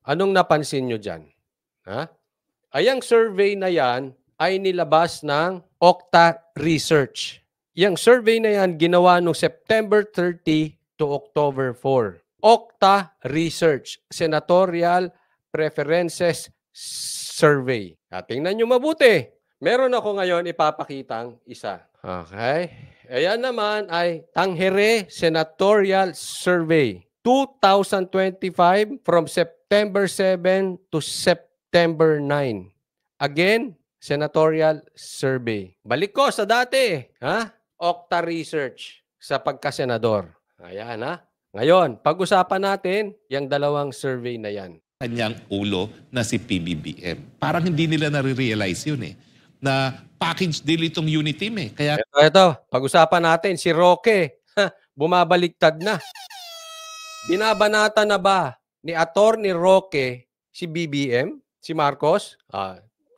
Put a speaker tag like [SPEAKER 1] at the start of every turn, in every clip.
[SPEAKER 1] Anong napansin nyo dyan? Ha? Ayang survey na yan ay nilabas ng Okta Research. Yang survey na yan ginawa noong September 30 to October 4. Okta Research, Senatorial Preferences Survey. Tingnan nyo mabuti. Meron ako ngayon ipapakitang isa. Okay? Ayan naman ay Tangere Senatorial Survey. 2025 from September 7 to September 9. Again, senatorial survey. Balik ko sa dati, ha? Okta Research sa pagkasenador. Ayan, ha? Ngayon, pag-usapan natin yung dalawang survey na yan.
[SPEAKER 2] Kanyang ulo na si PBBM. Parang hindi nila nare-realize yun na package deal itong Uniteam Kaya
[SPEAKER 1] ito, pag-usapan natin si Roque. Bumabaliktad na. Binabanata na ba ni Attorney Roque si BBM, si Marcos?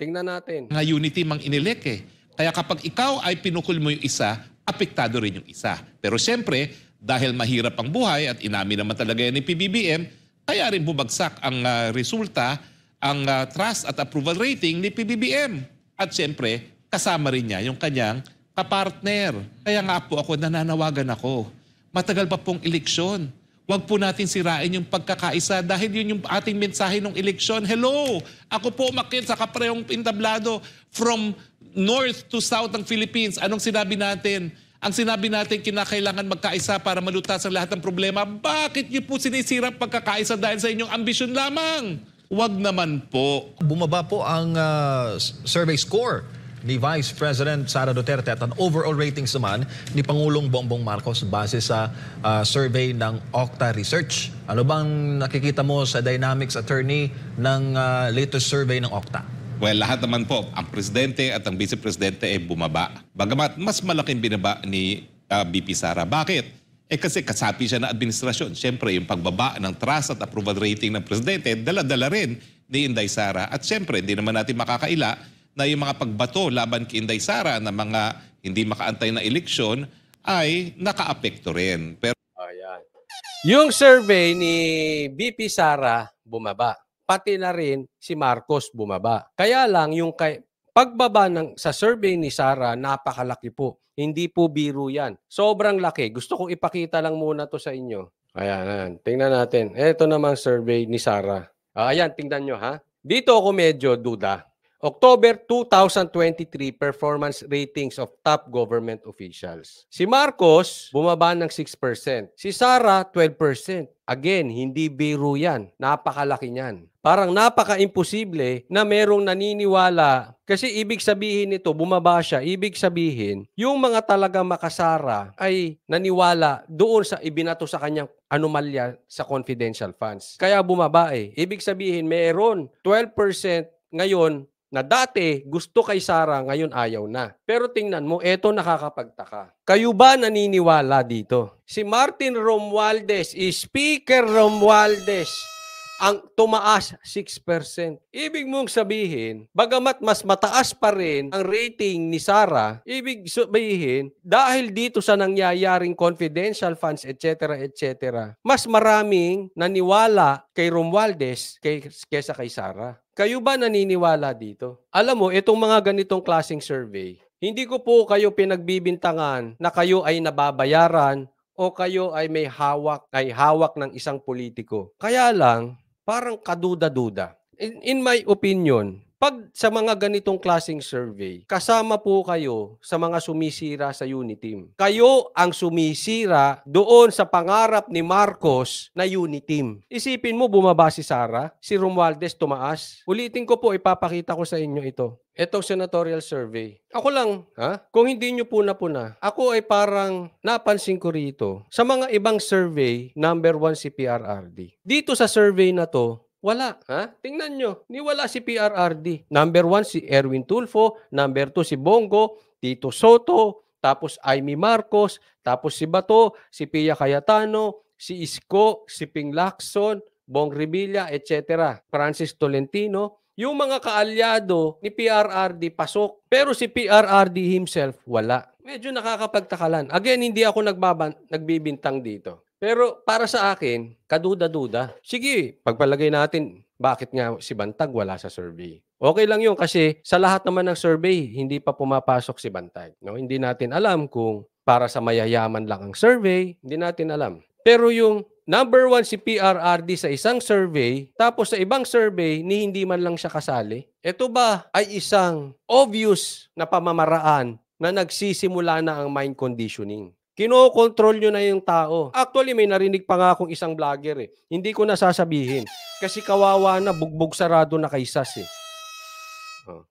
[SPEAKER 1] Tingnan natin.
[SPEAKER 2] Nga Uniteam ang inilek Kaya kapag ikaw ay pinukul mo yung isa, apektado rin yung isa. Pero siyempre, dahil mahirap ang buhay at inamin naman talaga yan ni PBBM, kaya rin bumagsak ang resulta, ang trust at approval rating ni PBBM. At siyempre, kasama rin niya yung kanyang kapartner. Kaya nga po ako, nananawagan ako. Matagal pa pong eleksyon. Huwag po natin sirain yung pagkakaisa dahil yun yung ating mensahe ng eleksyon. Hello! Ako po umakyat sa kaparehong entablado from north to south ng Philippines. Anong sinabi natin? Ang sinabi natin, kinakailangan magkaisa para malutas ang lahat ng problema. Bakit niyo po sinisira pagkakaisa dahil sa inyong ambisyon lamang? Huwag naman po.
[SPEAKER 3] Bumaba po ang survey score ni Vice President Sara Duterte at ang overall ratings naman ni Pangulong Bongbong Marcos base sa survey ng Okta Research. Ano bang nakikita mo sa dynamics, attorney, ng latest survey ng Okta?
[SPEAKER 2] Well, lahat naman po, ang presidente at ang vice-presidente ay bumaba. Bagamat mas malaking binaba ni VP Sara. Bakit? Kasi kasapi siya na administrasyon. Siyempre, yung pagbaba ng trust at approval rating ng presidente, dala-dala rin ni Inday Sara. At siyempre, hindi naman natin makakaila na yung mga pagbato laban kay Inday Sara na mga hindi makaantay na eleksyon ay nakaapekto rin. Pero
[SPEAKER 1] ayan. Yung survey ni VP Sara bumaba. Pati na rin si Marcos bumaba. Kaya lang yung pagbaba sa survey ni Sara, napakalaki po. Hindi po biro yan. Sobrang laki. Gusto kong ipakita lang muna to sa inyo. Ayan. Tingnan natin. Ito namang survey ni Sara. Ayan, tingnan nyo ha. Dito ako medyo duda. October 2023 performance ratings of top government officials. Si Marcos, bumaba ng 6%. Si Sara, 12%. Again, hindi biro yan. Napakalaki niyan. Parang napaka-imposible na merong naniniwala. Kasi ibig sabihin nito, bumaba siya. Ibig sabihin, yung mga talagang makasara ay naniwala doon sa ibinato sa kanyang anomalya sa confidential funds. Kaya bumaba Ibig sabihin, meron 12% ngayon na dati gusto kay Sara, ngayon ayaw na. Pero tingnan mo, eto nakakapagtaka. Kayo ba naniniwala dito? Si Martin Romualdez, Speaker Romualdez, ang tumaas 6%. Ibig mong sabihin, bagamat mas mataas pa rin ang rating ni Sara, ibig sabihin, dahil dito sa nangyayaring confidential funds, etc., mas maraming naniwala kay Romualdez kaysa kay Sara. Kayo ba naniniwala dito? Alam mo, itong mga ganitong klaseng survey, hindi ko po kayo pinagbibintangan na kayo ay nababayaran o kayo ay may hawak ng isang politiko. Kaya lang, parang kaduda-duda. In my opinion, pag sa mga ganitong klaseng survey, kasama po kayo sa mga sumisira sa Uniteam. Kayo ang sumisira doon sa pangarap ni Marcos na Uniteam. Isipin mo, bumaba si Sara, si Romualdez tumaas. Ulitin ko po, ipapakita ko sa inyo ito. Itong senatorial survey. Ako lang, kung hindi nyo puna-puna, ako ay parang napansin ko rito. Sa mga ibang survey, number 1 si PRRD. Dito sa survey na to, wala. Tingnan nyo. Wala si PRRD. Number 1 si Erwin Tulfo. Number 2 si Bongo. Tito Soto. Tapos Amy Marcos. Tapos si Bato. Si Pia Cayetano. Si Isko. Si Ping Lacson. Bong Revilla, etc. Francis Tolentino. Yung mga kaalyado ni PRRD pasok. Pero si PRRD himself, wala. Medyo nakakapagtakalan. Again, hindi ako nagbibintang dito. Pero para sa akin, kaduda-duda. Sige, pagpalagay natin, Bakit nga si Bantag wala sa survey? Okay lang yun kasi sa lahat naman ng survey, hindi pa pumapasok si Bantag. No? Hindi natin alam kung para sa mayayaman lang ang survey, hindi natin alam. Pero yung number 1 si PRRD sa isang survey, tapos sa ibang survey, ni hindi man lang siya kasali. Ito ba ay isang obvious na pamamaraan na nagsisimula na ang mind conditioning? Kinokontrol nyo na yung tao. Actually, may narinig pa nga akong isang vlogger eh. Hindi ko nasasabihin. Kasi kawawa na, bugbog sarado na kay Sas eh.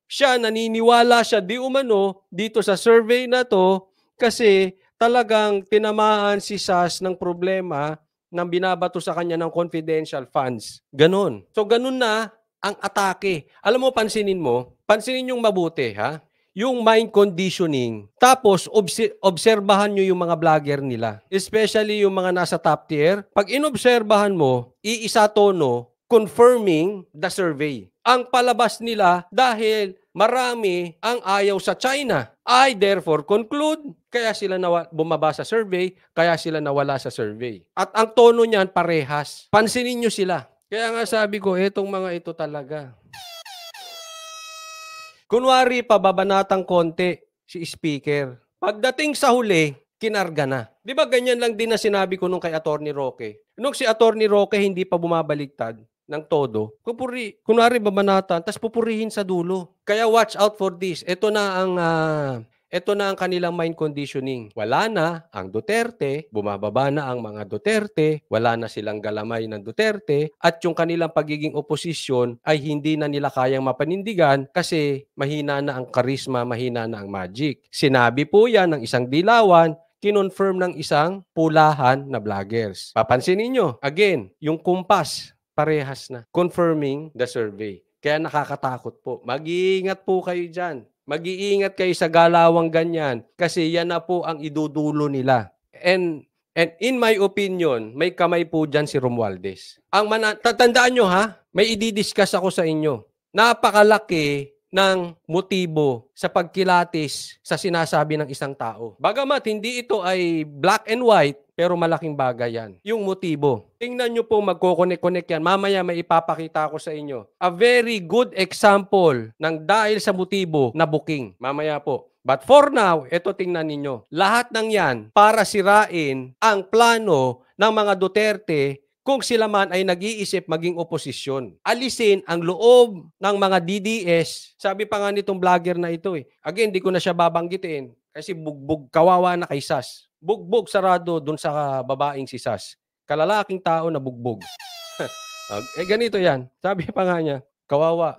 [SPEAKER 1] Siya, naniniwala siya di umano dito sa survey na to kasi talagang tinamaan si Sas ng problema ng binabato sa kanya ng confidential funds. Ganon. So, ganon na ang atake. Alam mo, pansinin yung mabuti, ha? Yung mind conditioning. Tapos, obserbahan nyo yung mga vlogger nila. Especially yung mga nasa top tier. Pag inobserbahan mo, iisa tono, confirming the survey. Ang palabas nila dahil marami ang ayaw sa China. I therefore conclude, kaya sila bumaba sa survey, kaya sila nawala sa survey. At ang tono niyan parehas. Pansinin nyo sila. Kaya nga sabi ko, etong mga ito talaga. Kunwari, pababanatang konti si speaker. Pagdating sa huli, kinarga na. Di ba ganyan lang din na sinabi ko nung kay Atty. Roque? Nung si Atty. Roque hindi pa bumabaliktad ng todo, kunwari babanatan, tas pupurihin sa dulo. Kaya watch out for this. Ito na ang kanilang mind conditioning. Wala na ang Duterte, bumababa na ang mga Duterte, wala na silang galamay ng Duterte, at yung kanilang pagiging oposisyon ay hindi na nila kayang mapanindigan kasi mahina na ang karisma, mahina na ang magic. Sinabi po yan ng isang dilawan, kinonfirm ng isang pulahan na vloggers. Papansinin nyo, again, yung kumpas, parehas na. Confirming the survey. Kaya nakakatakot po. Mag-iingat po kayo dyan. Mag-iingat kayo sa galawang ganyan kasi yan na po ang idudulo nila. And in my opinion, may kamay po dyan si Romualdez. Tatandaan nyo ha, may i-discuss ako sa inyo. Napakalaki ng motibo sa pagkilatis sa sinasabi ng isang tao. Bagamat hindi ito ay black and white, pero malaking bagay yan. Yung motibo. Tingnan nyo po magkoconnect-connect yan. Mamaya may ipapakita ko sa inyo. A very good example ng dahil sa motibo na booking. Mamaya po. But for now, ito tingnan ninyo. Lahat ng yan para sirain ang plano ng mga Duterte kung sila man ay nag-iisip maging oposisyon. Alisin ang loob ng mga DDS. Sabi pa nga nitong vlogger na ito eh. Again, di ko na siya babanggitin kasi bugbog kawawa na kay Sas. Bugbog sarado dun sa babaeng si Sas. Kalalaking tao na bugbog. Ganito yan. Sabi pa nga niya, kawawa.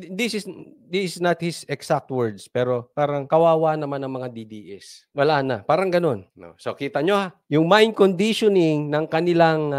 [SPEAKER 1] This is not his exact words, pero parang kawawa naman ng mga DDS. Wala na. Parang ganun. No. So kita nyo ha, yung mind conditioning ng kanilang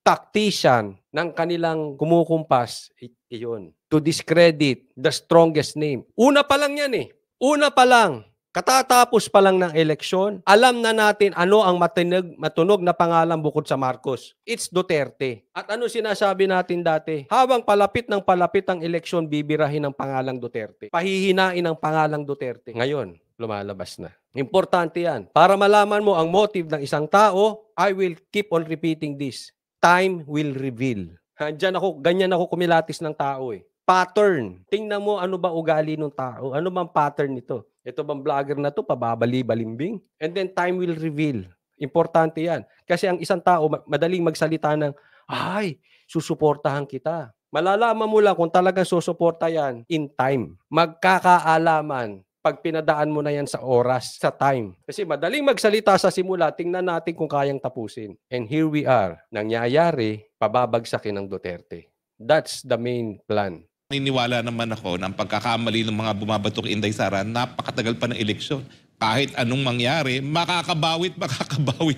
[SPEAKER 1] tactician, ng kanilang kumukumpas, iyon. To discredit the strongest name. Una pa lang yan eh. Una pa lang. Katatapos pa lang ng eleksyon, alam na natin ano ang matunog na pangalan bukod sa Marcos. It's Duterte. At ano sinasabi natin dati? Habang palapit ng palapit ang eleksyon, bibirahin ang pangalang Duterte. Pahihinain ang pangalang Duterte. Ngayon, lumalabas na. Importante yan. Para malaman mo ang motive ng isang tao, I will keep on repeating this. Time will reveal. Ganyan ako kumilatis ng tao eh. Pattern. Tingnan mo ano ba ugali ng tao. Ano bang pattern nito? Ito bang vlogger na to pababali-balimbing? And then time will reveal. Importante yan. Kasi ang isang tao madaling magsalita ng, ay, susuportahan kita. Malalaman mo lang kung talagang susuporta yan in time. Magkakaalaman pag pinadaan mo na yan sa oras, sa time. Kasi madaling magsalita sa simula, tingnan natin kung kayang tapusin. And here we are. Nangyayari, pababagsakin ng Duterte. That's the main plan.
[SPEAKER 2] Naniniwala naman ako na ang pagkakamali ng mga bumabatok Inday Sara, napakatagal pa ng eleksyon. Kahit anong mangyari, makakabawit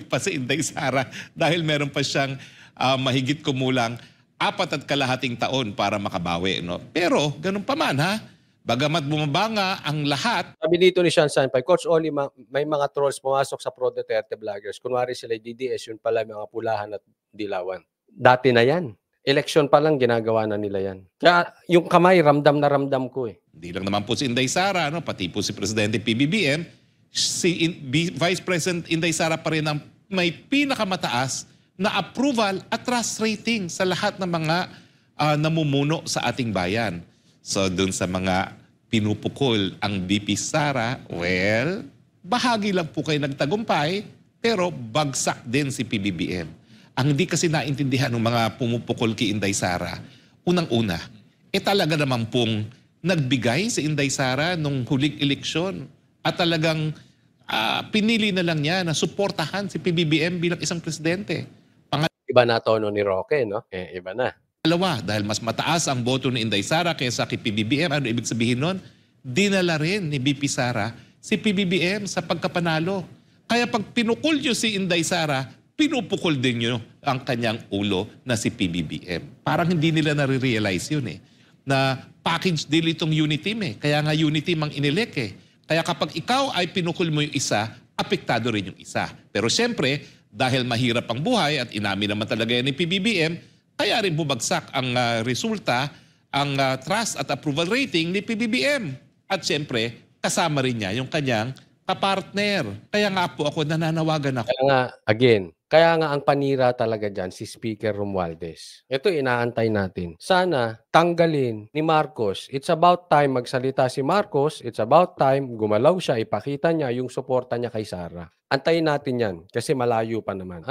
[SPEAKER 2] pa si Inday Sara dahil meron pa siyang mahigit kumulang 4 kalahating taon para makabawi. No? Pero, ganun pa man ha, bagamat bumaba nga ang lahat.
[SPEAKER 1] Sabi dito ni Sean Sanpay, Coach Oli, may mga trolls pumasok sa Pro Duterte vloggers. Kunwari sila DDS, yun pala mga pulahan at dilawan. Dati na yan. Election pa lang, ginagawa na nila yan. Kaya yung kamay, ramdam na ramdam ko eh.
[SPEAKER 2] Hindi lang naman po si Inday Sara, no? Pati po si Presidente PBBM, si Vice President Inday Sara pa rin ang may pinakamataas na approval at trust rating sa lahat ng mga namumuno sa ating bayan. So dun sa mga pinupukol ang BP Sara, well, bahagi lang po kayo nagtagumpay, pero bagsak din si PBBM. Ang hindi kasi naintindihan ng mga pumupukol kay Inday Sara, unang-una, talaga naman pong nagbigay si Inday Sara nung huling eleksyon at talagang pinili na lang niya na suportahan si PBBM bilang isang presidente.
[SPEAKER 1] Iba na tono ni Roque, no? Iba na.
[SPEAKER 2] Pangalawa, dahil mas mataas ang boto ni Inday Sara kaysa kay PBBM, ano ibig sabihin nun? Dinala rin ni BP Sara si PBBM sa pagkapanalo. Kaya pag pinukol nyo si Inday Sara, pinupukol din nyo ang kanyang ulo na si PBBM. Parang hindi nila nare-realize yun na package deal itong Uniteam Kaya nga Uniteam ang inilek Kaya kapag ikaw ay pinukol mo yung isa, apektado rin yung isa. Pero siyempre, dahil mahirap ang buhay at inamin naman talaga yan ni PBBM, kaya rin bumagsak ang resulta, ang trust at approval rating ni PBBM. At siyempre, kasama rin niya yung kanyang kapartner. Kaya nga po ako nananawagan ako.
[SPEAKER 1] Kaya nga ang panira talaga dyan si Speaker Romualdez. Ito inaantay natin. Sana tanggalin ni Marcos. It's about time magsalita si Marcos. It's about time gumalaw siya, ipakita niya yung suporta niya kay Sara. Antayin natin yan kasi malayo pa naman.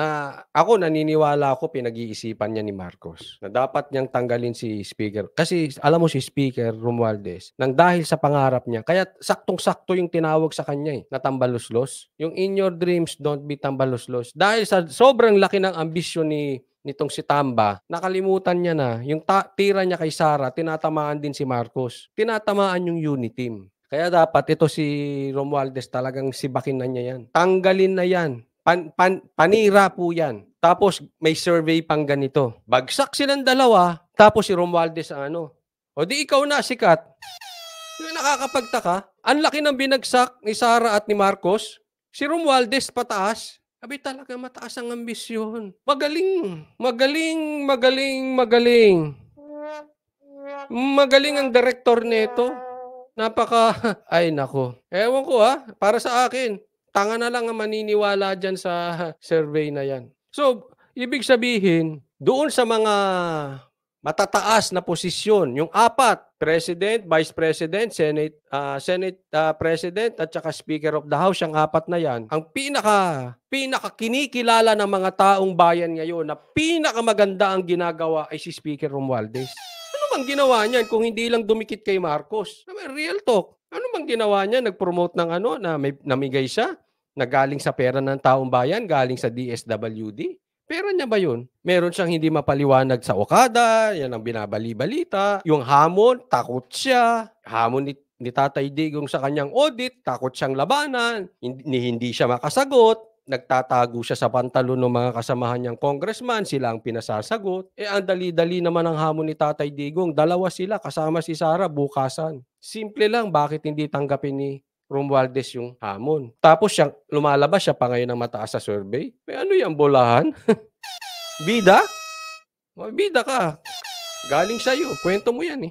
[SPEAKER 1] Ako naniniwala ako pinag-iisipan niya ni Marcos na dapat niyang tanggalin si Speaker. Kasi alam mo si Speaker Romualdez, nang dahil sa pangarap niya, kaya saktong-sakto yung tinawag sa kanya na tambaluslos. Yung in your dreams, don't be tambaluslos. Dahil sa sobrang laki ng ambisyon nitong si Tamba, nakalimutan niya na yung tira niya kay Sara, tinatamaan din si Marcos. Tinatamaan yung Uniteam. Kaya dapat ito si Romualdez talagang sibakin na niya yan. Tanggalin na yan. Panira po yan. Tapos may survey pang ganito. Bagsak silang dalawa, tapos si Romualdez o di ikaw na sikat. Yung nakakapagtaka, ang laki ng binagsak ni Sara at ni Marcos, si Romualdez pataas. Sabi talaga mataas ang ambisyon. Magaling. Magaling ang direktor nito. Ay nako. Ewan ko para sa akin, tanga na lang ang maniniwala dyan sa survey na yan. So, ibig sabihin, doon sa mga matataas na posisyon, yung apat, President, Vice President, Senate President, at saka Speaker of the House, yung apat na yan, ang pinaka kinikilala ng mga taong bayan ngayon na pinakamaganda ang ginagawa ay si Speaker Romualdez. Ano bang ginawa niyan kung hindi lang dumikit kay Marcos? Real talk. Ano bang ginawa niya? Nag-promote ng na may namigay siya na galing sa pera ng taong bayan, galing sa DSWD? Pera niya ba yun? Meron siyang hindi mapaliwanag sa Okada, yan ang binabali-balita. Yung hamon, takot siya. Hamon ni Tatay Digong sa kanyang audit, takot siyang labanan. Hindi siya makasagot. Nagtatago siya sa pantalon ng mga kasamahan niyang congressman, sila ang pinasasagot. Ang dali-dali naman ang hamon ni Tatay Digong. Dalawa sila, kasama si Sara, bukasan. Simple lang, bakit hindi tanggapin ni Romualdez yung hamon? Tapos lumalabas siya pa ngayon ng mataas sa survey. Ano yung bolahan? Bida? Bida ka. Galing sa'yo. Kwento mo yan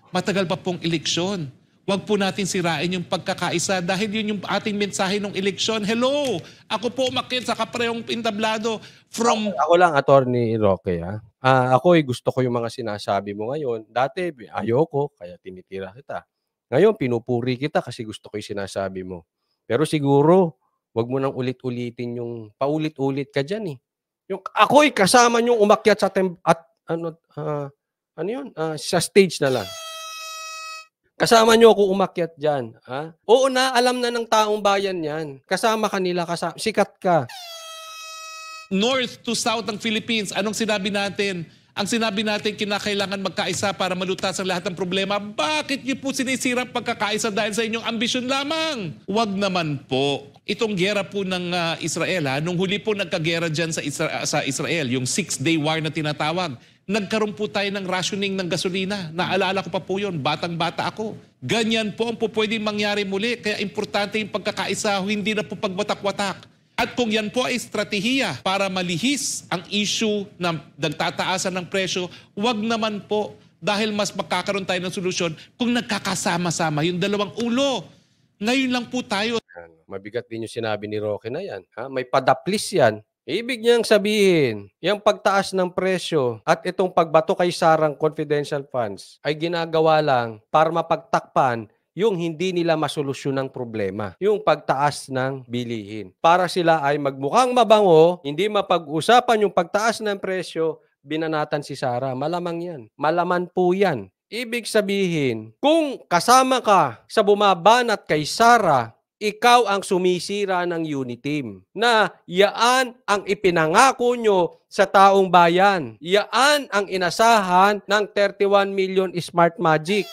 [SPEAKER 2] Matagal pa pong eleksyon. Huwag po natin sirain yung pagkakaisa dahil yun yung ating mensahe ng eleksyon. Hello! Ako po umakyat sa kaparehong entablado from...
[SPEAKER 1] Ako lang, Attorney Roque. Ako gusto ko yung mga sinasabi mo ngayon. Dati, ayoko, kaya tinitira kita. Ngayon, pinupuri kita kasi gusto ko yung sinasabi mo. Pero siguro, wag mo nang ulit-ulitin yung paulit-ulit ka dyan Yung ako'y kasama niyong umakyat sa sa stage na lang. Kasama niyo ako umakyat dyan. Oo na, alam na ng taong bayan yan. Kasama kanila, sikat ka.
[SPEAKER 2] North to South ng Philippines, anong sinabi natin? Ang sinabi natin, kinakailangan magkaisa para malutas ang lahat ng problema. Bakit niyo po sinisira pagkakaisa dahil sa inyong ambisyon lamang? Huwag naman po. Itong gera po ng Israel, nung huli po nagkagera dyan sa Israel, yung 6-day war na tinatawag, nagkaroon po tayo ng rationing ng gasolina. Naalala ko pa po yun, batang-bata ako. Ganyan po ang pwedeng mangyari muli. Kaya importante yung pagkakaisa, hindi na po pagwatak-watak. At kung yan po ay estratehiya para malihis ang issue ng nagtataasan ng presyo, wag naman po dahil mas magkakaroon tayo ng solusyon kung nagkakasama-sama yung dalawang ulo. Ngayon lang po tayo.
[SPEAKER 1] Mabigat din yung sinabi ni Roque na yan. May padaplis yan. Ibig niyang sabihin, yung pagtaas ng presyo at itong pagbato kay Sarang confidential funds ay ginagawa lang para mapagtakpan yung hindi nila masolusyon ng problema, yung pagtaas ng bilihin. Para sila ay magmukhang mabango, hindi mapag-usapan yung pagtaas ng presyo, binanatan si Sara. Malamang yan. Malaman po yan. Ibig sabihin, kung kasama ka sa bumabanat kay Sara, ikaw ang sumisira ng unit team. Na yaan ang ipinangako nyo sa taong bayan. Yaan ang inasahan ng 31 million Smart Magic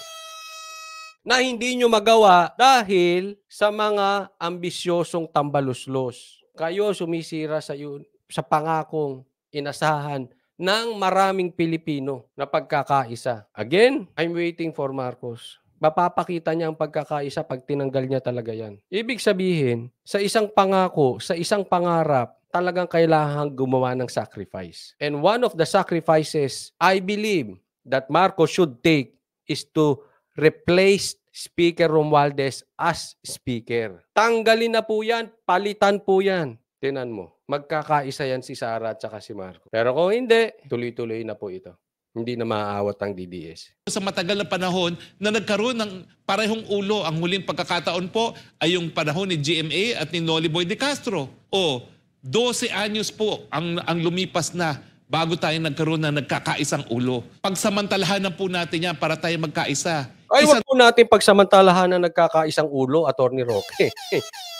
[SPEAKER 1] na hindi nyo magawa dahil sa mga ambisyosong tambaluslos. Kayo sumisira sa pangakong inasahan ng maraming Pilipino na pagkakaisa. Again, I'm waiting for Marcos. Mapapakita niya ang pagkakaisa pag tinanggal niya talaga yan. Ibig sabihin, sa isang pangako, sa isang pangarap, talagang kailangan gumawa ng sacrifice. And one of the sacrifices I believe that Marcos should take is to replace Speaker Romualdez as Speaker. Tanggalin na po yan, palitan po yan. Tinan mo, magkakaisa yan si Sara at saka si Marcos. Pero kung hindi, tuloy-tuloy na po ito. Hindi na maaawat ang DDS.
[SPEAKER 2] Sa matagal na panahon na nagkaroon ng parehong ulo, ang huling pagkakataon po ay yung panahon ni GMA at ni Noli Boy de Castro. O 12 anyos po ang lumipas na bago tayo nagkaroon ng nagkakaisang ulo. Pagsamantalahan po natin yan para tayo magkaisa.
[SPEAKER 1] Ay, wag po natin pagsamantalahan na nagkakaisang ulo, Atty. Roque.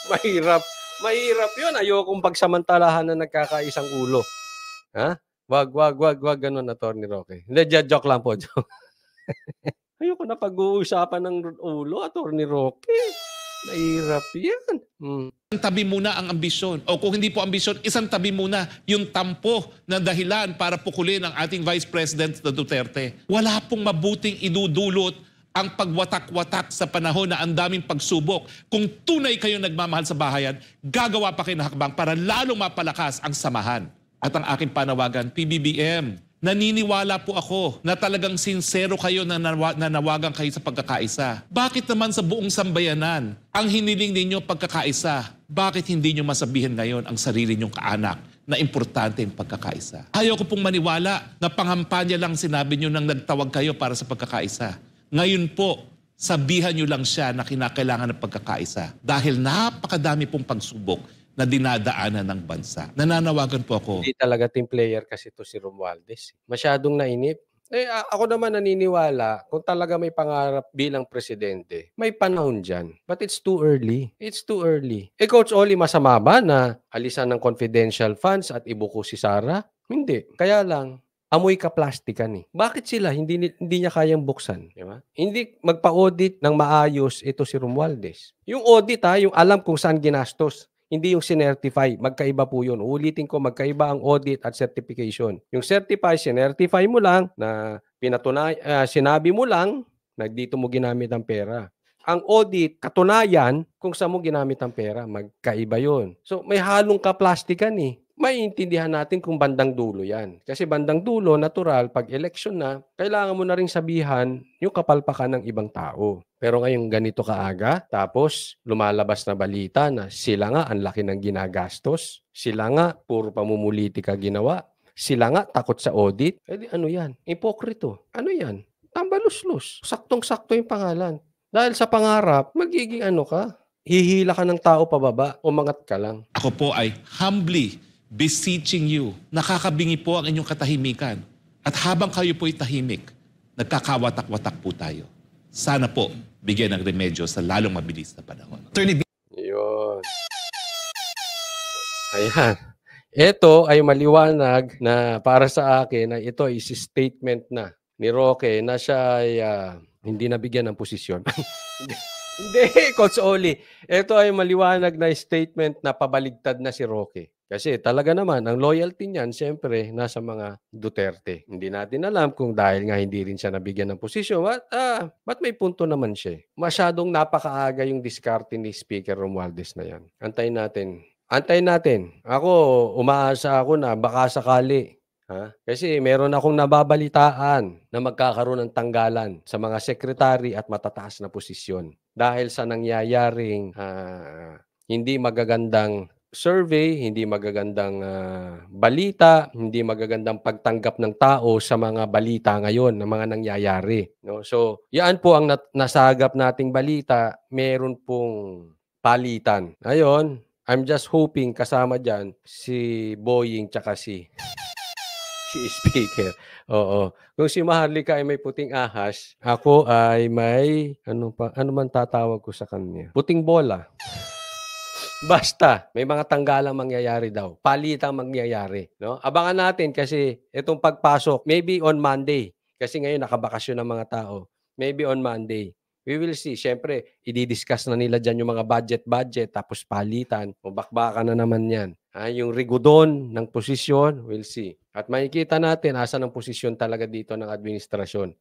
[SPEAKER 1] Mahirap. Mahirap yun. Ayokong pagsamantalahan na nagkakaisang ulo. Ha? Wag ganun, Atty. Roque. Hindi, joke lang po. Joke. Ayoko na pag-uusapan ng ulo, Atty. Roque. Mahirap yan.
[SPEAKER 2] Isang tabi muna ang ambisyon. O kung hindi po ambisyon, isang tabi muna yung tampo na dahilan para pukulin ang ating Vice President na Duterte. Wala pong mabuting idudulot ang pagwatak-watak sa panahon na ang daming pagsubok. Kung tunay kayo nagmamahal sa bahayan, gagawa pa kayo ng hakbang para lalong mapalakas ang samahan. At ang aking panawagan, PBBM, naniniwala po ako na talagang sincero kayo na nanawagan kayo sa pagkakaisa. Bakit naman sa buong sambayanan ang hiniling ninyo pagkakaisa? Bakit hindi nyo masabihin ngayon ang sarili nyong kaanak na importante ang pagkakaisa? Ayaw ko pong maniwala na pangampanya lang sinabi nyo nang nagtawag kayo para sa pagkakaisa. Ngayon po, sabihan nyo lang siya na kinakailangan ng pagkakaisa dahil napakadami pong pagsubok na dinadaanan ng bansa. Nananawagan po ako.
[SPEAKER 1] Hindi talaga team player kasi to si Romualdez. Masyadong nainip. Ako naman naniniwala kung talaga may pangarap bilang presidente, may panahon dyan. But it's too early. It's too early. Coach Oli, masama ba na alisan ng confidential funds at ibuko si Sara? Hindi. Kaya lang, amoy kaplastikan eh. Bakit sila hindi niya kayang buksan? Di ba? Hindi magpa-audit ng maayos ito si Romualdez. Yung audit yung alam kung saan ginastos. Hindi yung sinertify. Magkaiba po yun. Ulitin ko, magkaiba ang audit at certification. Yung certify, sinertify mo lang na sinabi mo lang na dito mo ginamit ang pera. Ang audit, katunayan kung saan mo ginamit ang pera. Magkaiba yun. So, may halong kaplastikan eh. Maiintindihan natin kung bandang dulo yan. Kasi bandang dulo, natural, pag election na, kailangan mo na rin sabihan yung kapalpakan ng ibang tao. Pero ngayong ganito kaaga, tapos lumalabas na balita na sila nga ang laki ng ginagastos, sila nga puro pamumulitika ginawa, sila nga takot sa audit. Eh di ano yan? Ipokrito. Ano yan? Tambaluslos. Saktong-sakto yung pangalan. Dahil sa pangarap, magiging ano ka? Hihila ka ng tao pababa, umangat ka lang.
[SPEAKER 2] Ako po ay humbly beseeching you. Nakakabingi po ang inyong katahimikan. At habang kayo po'y tahimik, nagkakawatak-watak po tayo. Sana po, bigyan ng remedyo sa lalong mabilis na panahon.
[SPEAKER 1] Yun. Ayan. Ito ay maliwanag na para sa akin na ito ay statement na ni Roque na siya ay hindi nabigyan ng posisyon. Hindi, Coach Oli. Ito ay maliwanag na statement na pabaligtad na si Roque. Kasi talaga naman, ang loyalty niyan, siyempre, nasa mga Duterte. Hindi natin alam kung dahil nga hindi rin siya nabigyan ng posisyon. But may punto naman siya. Masyadong napakaaga yung diskarte ni Speaker Romualdez na yan. Antayin natin. Antayin natin. Ako, umaasa ako na baka sakali. Kasi meron akong nababalitaan na magkakaroon ng tanggalan sa mga sekretary at matataas na posisyon dahil sa nangyayaring hindi magagandang survey, hindi magagandang balita, hindi magagandang pagtanggap ng tao sa mga balita ngayon na mga nangyayari. No? So, yan po ang nasagap nating balita, meron pong palitan. Ngayon, I'm just hoping kasama dyan si Boying tsaka si speaker. Oo. Kung si Maharlika ay may puting ahas, ako ay may ano man tatawag ko sa kanya? Puting bola. Basta, may mga tanggalang mangyayari daw. Palitang mangyayari. No? Abangan natin kasi itong pagpasok, maybe on Monday. Kasi ngayon nakabakasyon ng mga tao. Maybe on Monday. We will see. Siyempre, i-discuss na nila dyan yung mga budget, tapos palitan. O bakbakan na naman yan. Yung rigudon ng posisyon, we'll see. At makikita natin asa ng posisyon talaga dito ng administrasyon.